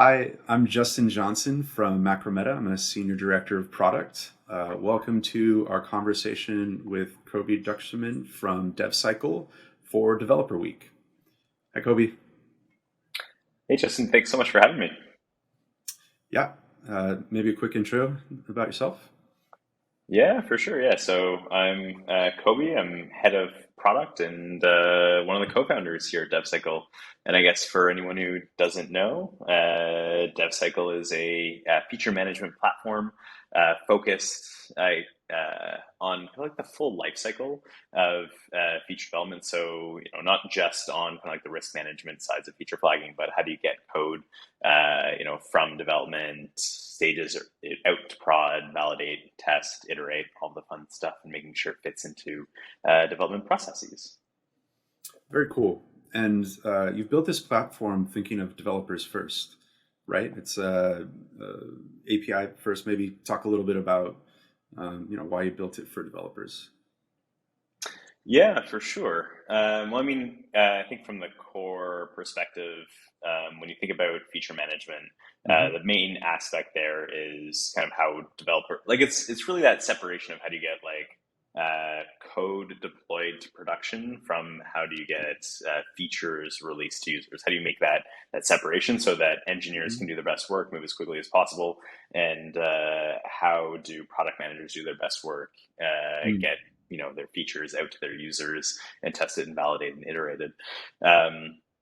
Hi, I'm Justin Johnson from Macrometa. I'm a senior director of product. Welcome to our conversation with Cobi Druxerman from DevCycle for Developer Week. Hi, Cobi. Hey, Justin, thanks so much for having me. Yeah, maybe a quick intro about yourself. Yeah, for sure. Yeah, so I'm Kobe. I'm head of product and one of the co-founders here at DevCycle. And I guess for anyone who doesn't know, DevCycle is a feature management platform focused on kind of like the full life cycle of feature development. So, not just on kind of like the risk management sides of feature flagging, but how do you get code from development stages out to prod, validate, test, iterate, all the fun stuff, and making sure it fits into development processes. Very cool. And you've built this platform thinking of developers first, right? It's API first. Maybe talk a little bit about why you built it for developers. Yeah, for sure. Well, I mean, I think from the core perspective, when you think about feature management, Hmm. the main aspect there is kind of how developer, like it's really that separation of how do you get like code deployed to production from how do you get features released to users? How do you make that separation so that engineers can do their best work, move as quickly as possible, and how do product managers do their best work, Mm. get their features out to their users and tested and validated and iterated.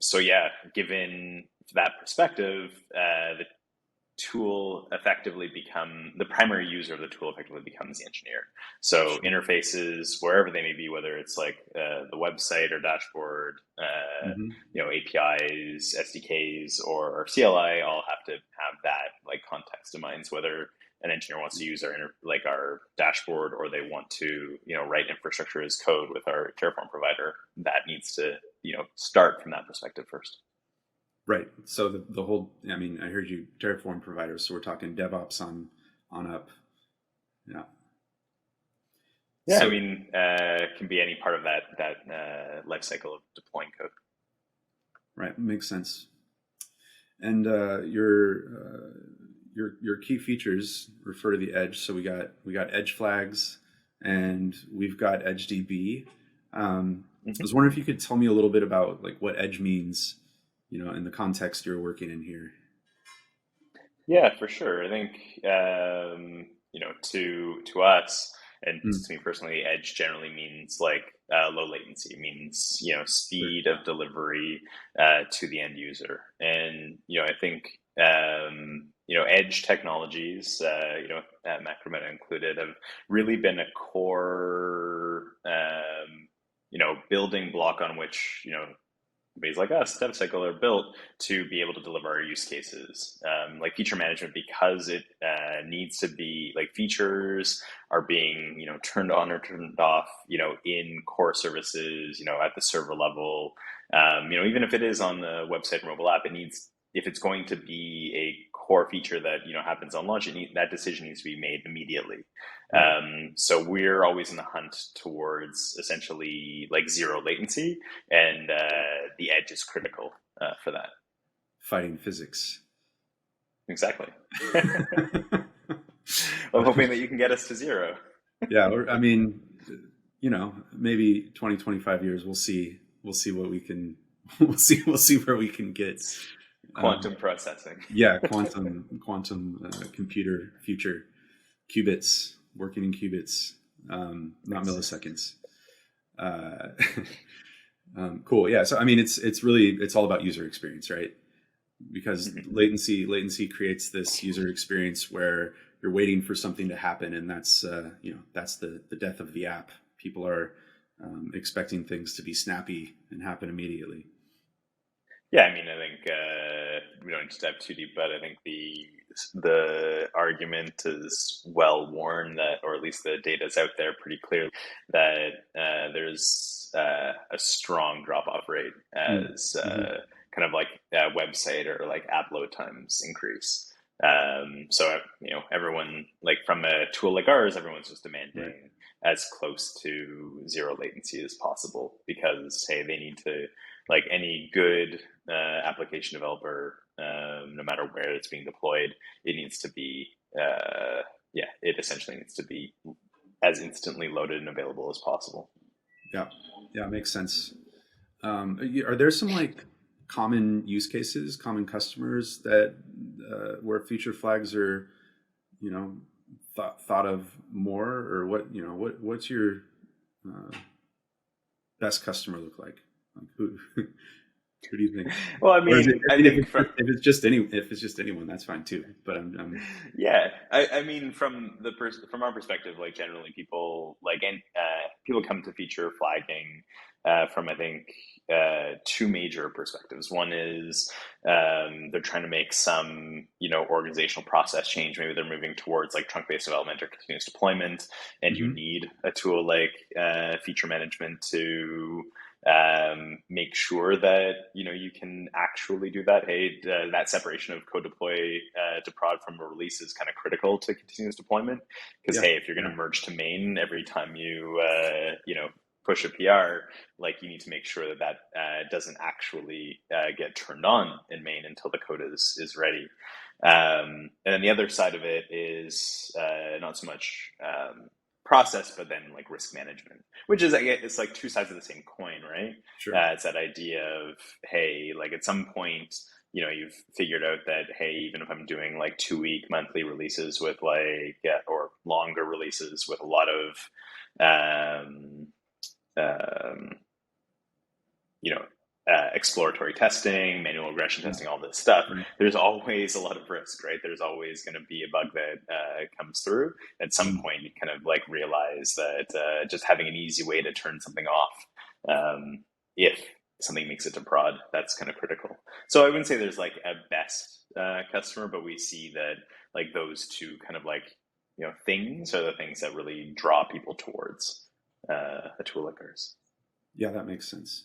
So yeah, given that perspective, the primary user of the tool effectively becomes the engineer. So Sure. interfaces, wherever they may be, whether it's like the website or dashboard, Hmm. APIs, SDKs, or CLI, all have to have that like context in mind. So whether an engineer wants to use our dashboard, or they want to write infrastructure as code with our Terraform provider, that needs to start from that perspective first. Right. So the whole, I mean, I heard you Terraform providers, so we're talking DevOps on up. Yeah. Yeah, I So mean, it can be any part of that life cycle of deploying code. right, makes sense. And your key features refer to the edge. So we got edge flags, and we've got edge DB. I was Hmm. wondering if you could tell me a little bit about like what edge means, in the context you're working in here. Yeah, for sure. I think to us and Mm. to me personally, edge generally means like low latency. It means Sure. speed of delivery to the end user. And I think edge technologies, Macrometa included, have really been a core building block on which companies like us, DevCycle, are built to be able to deliver our use cases. Like feature management, because it needs to be like features are being turned on or turned off in core services at the server level. Even if it is on the website or mobile app, it needs, if it's going to be a core feature that happens on launch, that decision needs to be made immediately. Right. So we're always in the hunt towards essentially like zero latency, and the edge is critical for that. Fighting physics. Exactly. I'm hoping that you can get us to zero. Yeah, I mean, maybe 20, 25 years, we'll see what we can, we'll see where we can get. It's Um, quantum processing. yeah, quantum computer future, qubits, working in qubits, not Nice. milliseconds. Uh, cool. Yeah. So I mean, it's all about user experience, right? Because Mhm. latency creates this user experience where you're waiting for something to happen, and that's the death of the app. People are expecting things to be snappy and happen immediately. Yeah, I mean, I think we don't need to dive too deep, but I think the argument is well worn that, or at least the data is out there pretty clearly, that there's a strong drop off rate as Mm-hmm. kind of like website or like app load times increase. So everyone, like from a tool like ours, everyone's just Right. demanding as close to zero latency as possible because hey, they need to, like any good application developer, no matter where it's being deployed, it needs to be, it essentially needs to be as instantly loaded and available as possible. Yeah, yeah, makes sense. Are there some like common use cases, common customers that where feature flags are, you know, thought of more, or what's your uh, best customer look like? Like who do you think? Well, I Or is it, mean, I I mean, think from if it's just anyone, that's fine too. But I'm yeah, I mean, from our perspective, like generally people like and people come to feature flagging from I think two major perspectives. One is they're trying to make some organizational process change. Maybe they're moving towards like trunk based development or continuous deployment, and you Mhm. need a tool like feature management to make sure that you can actually do that. Hey, that separation of code deploy to prod from a release is kind of critical to continuous deployment, because Yeah, hey, if you're going yeah. to merge to main every time you push a PR, like you need to make sure that doesn't actually get turned on in main until the code is ready. And then the other side of it is not so much process, but then like risk management, which is, I guess, it's like two sides of the same coin, right? Sure. It's that idea of, hey, like at some point, you've figured out that, hey, even if I'm doing like 2-week monthly releases with or longer releases with a lot of, um, um, you know, exploratory testing, manual regression Yeah. testing, all this stuff, Right. there's always a lot of risk, right? There's always going to be a bug that comes through. At some Mm. point, you kind of like realize that just having an easy way to turn something off, if something makes it to prod, that's kind of critical. So I wouldn't say there's like a best customer, but we see that like those two kind of like, things are the things that really draw people towards a tool like ours. Yeah, that makes sense.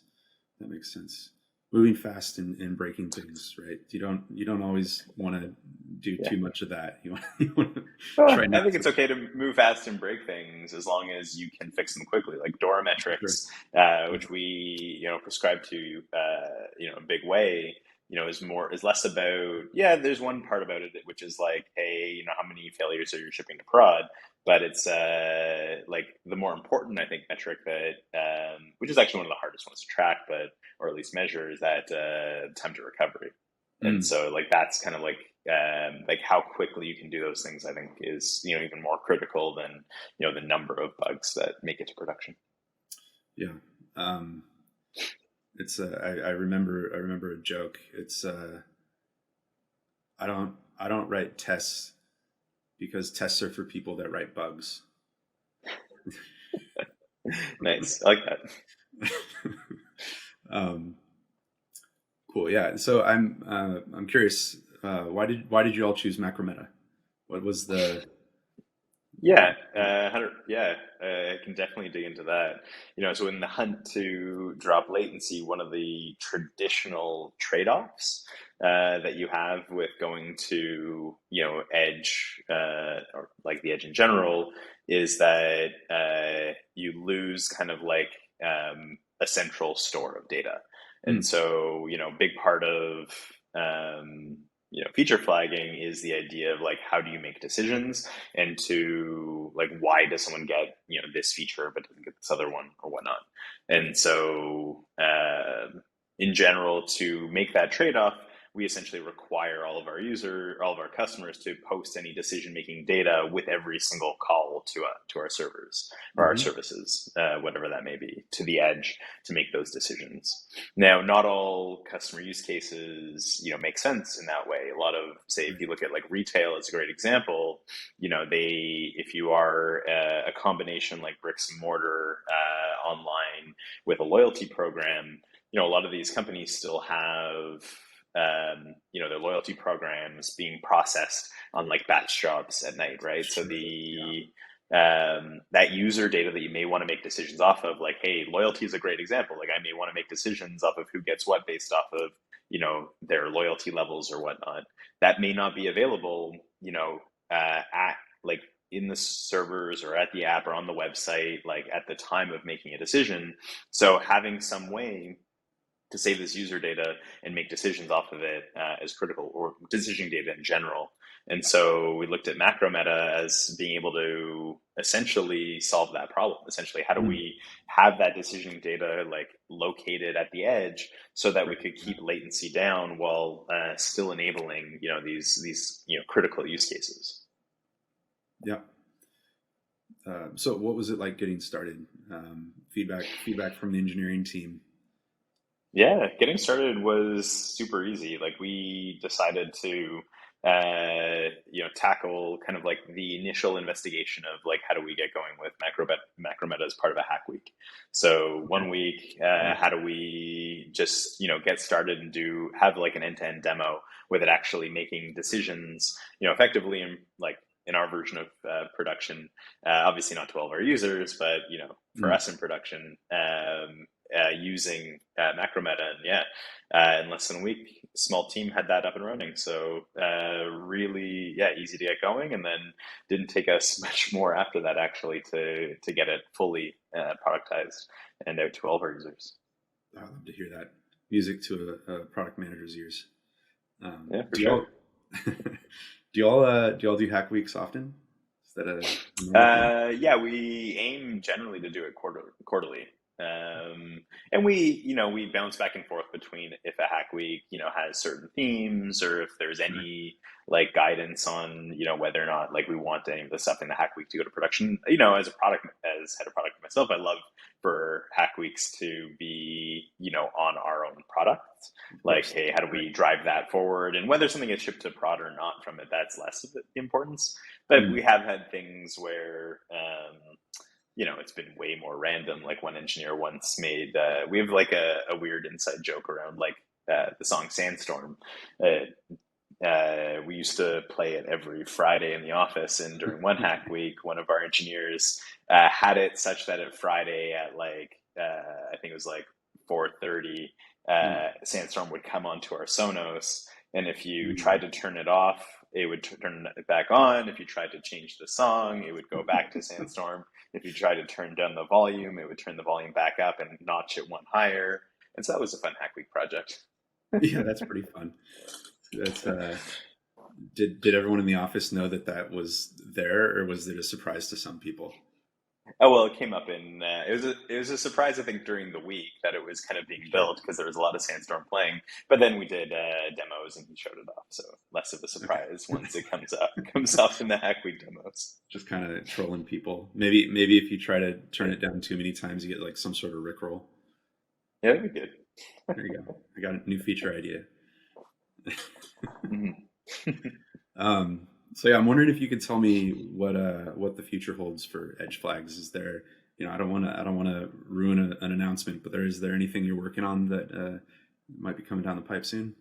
That makes sense. Moving fast and breaking things, right? You don't always want to do Yeah. too much of that. You want to try Well, I not think to. it's okay to move fast and break things as long as you can fix them quickly. Like Dora Sure. metrics, Yeah. which we prescribe to a big way. Is less about, yeah. There's one part about it which is like, hey, how many failures are you shipping to prod? But it's like the more important, I think, metric that which is actually one of the hardest ones to track, but or at least measure, is that time to recovery. And Mm. so like that's kind of like how quickly you can do those things, I think, is even more critical than the number of bugs that make it to production. Yeah. Um, it's I remember a joke. It's I don't write tests because tests are for people that write bugs. Nice, I like that. um, cool. Yeah. So I'm curious. Why did you all choose Macrometa? What was the Yeah, 100, yeah, I can definitely dig into that. So in the hunt to drop latency, one of the traditional trade-offs that you have with going to, edge, or like the edge in general, is that you lose kind of like a central store of data. And mm, so, big part of feature flagging is the idea of like, how do you make decisions, and to like, why does someone get this feature but doesn't get this other one or whatnot. right? And so in general, to make that trade-off, we essentially require all of our customers to post any decision-making data with every single call to our servers or our Hmm. services, whatever that may be, to the edge, to make those decisions. Now, not all customer use cases, make sense in that way. A lot of, say, if you look at like retail as a great example, if you are a combination like bricks and mortar online with a loyalty program, a lot of these companies still have their loyalty programs being processed on like batch jobs at night, right? So Sure. the that user data that you may want to make decisions off of, like, hey, loyalty is a great example. Like, I may want to make decisions off of who gets what based off of their loyalty levels or whatnot. That may not be available, at like in the servers or at the app or on the website, like at the time of making a decision. So having some way to save this user data and make decisions off of it is critical, or decision data in general. And so we looked at Macrometa as being able to essentially solve that problem. Essentially, how do we have that decision data like located at the edge so that we could keep latency down while still enabling these critical use cases. Yeah. So what was it like getting started? Feedback from the engineering team. Yeah, getting started was super easy. Like we decided to, tackle kind of like the initial investigation of like, how do we get going with Macrometa as part of a hack week? So one week, how do we just, get started and have like an end-to-end demo with it actually making decisions, effectively in our version of production, obviously not to all of our users, but, for us in production, using Macrometa, and in less than a week, small team had that up and running. So really, easy to get going, and then didn't take us much more after that actually to get it fully productized and out to all of our users. I love to hear that. Music to a product manager's ears. For sure. Do y'all do hack weeks often? Is that a we aim generally to do it quarterly. And we bounce back and forth between if a hack week, has certain themes, or if there's any like guidance on, whether or not like we want any of the stuff in the hack week to go to production. As head of product myself, I love for hack weeks to be, on our own product. Like, hey, how do we drive that forward? And whether something gets shipped to prod or not from it, that's less of the importance. But we have had things where, it's been way more random. Like one engineer once made, we have like a weird inside joke around like the song Sandstorm. We used to play it every Friday in the office, and during one hack week, one of our engineers had it such that at Friday at like, I think it was like 4:30, Sandstorm would come onto our Sonos, and if you tried to turn it off, it would turn it back on. If you tried to change the song, it would go back to Sandstorm. If you tried to turn down the volume, it would turn the volume back up and notch it one higher. And so that was a fun hack week project. Yeah, that's pretty fun. That's did everyone in the office know that was there, or was it a surprise to some people? Oh, well, it came up in, it was a surprise, I think, during the week that it was kind of being built because there was a lot of Sandstorm playing. But then we did demos and he showed it off. So less of a surprise once it comes up in the hack week demos. Just kind of trolling people. Maybe if you try to turn it down too many times, you get like some sort of Rickroll. Yeah, that'd be good. There you go. I got a new feature idea. So yeah, I'm wondering if you could tell me what the future holds for Edge Flags. Is there, I don't want to ruin an announcement, but is there anything you're working on that might be coming down the pipe soon?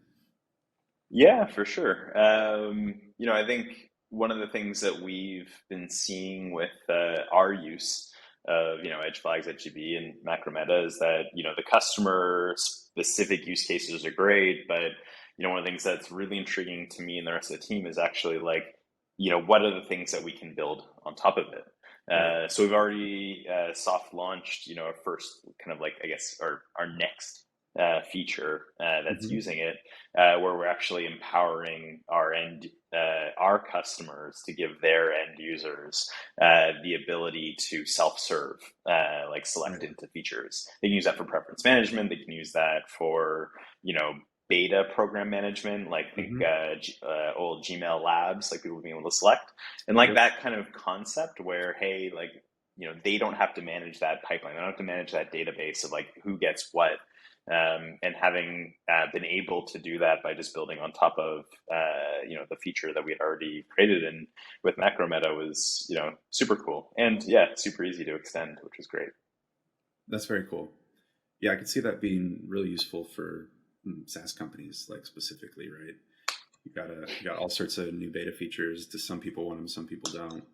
Yeah, for sure. I think one of the things that we've been seeing with our use of Edge Flags at GB and Macrometa is that the customer specific use cases are great, but one of the things that's really intriguing to me and the rest of the team is actually like, what are the things that we can build on top of it? So we've already soft launched, our first kind of like, I guess, our next feature that's using it, where we're actually empowering our customers to give their end users the ability to self-serve, like select into features. They can use that for preference management. They can use that for, beta program management, like think old Gmail labs, like people being able to select, and like that kind of concept where, hey, like, they don't have to manage that pipeline. They don't have to manage that database of like who gets what. And having been able to do that by just building on top of, the feature that we had already created in with Macrometa was, super cool. And super easy to extend, which was great. That's very cool. Yeah, I could see that being really useful for SaaS companies, like specifically, right? You got all sorts of new beta features. Some people want them, some people don't.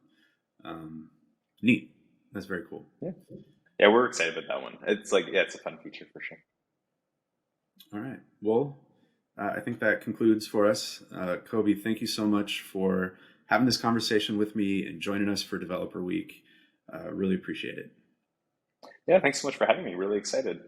Neat. That's very cool. Yeah, we're excited about that one. It's like, it's a fun feature for sure. All right. Well, I think that concludes for us. Cobi, thank you so much for having this conversation with me and joining us for Developer Week. Really appreciate it. Yeah, thanks so much for having me. Really excited.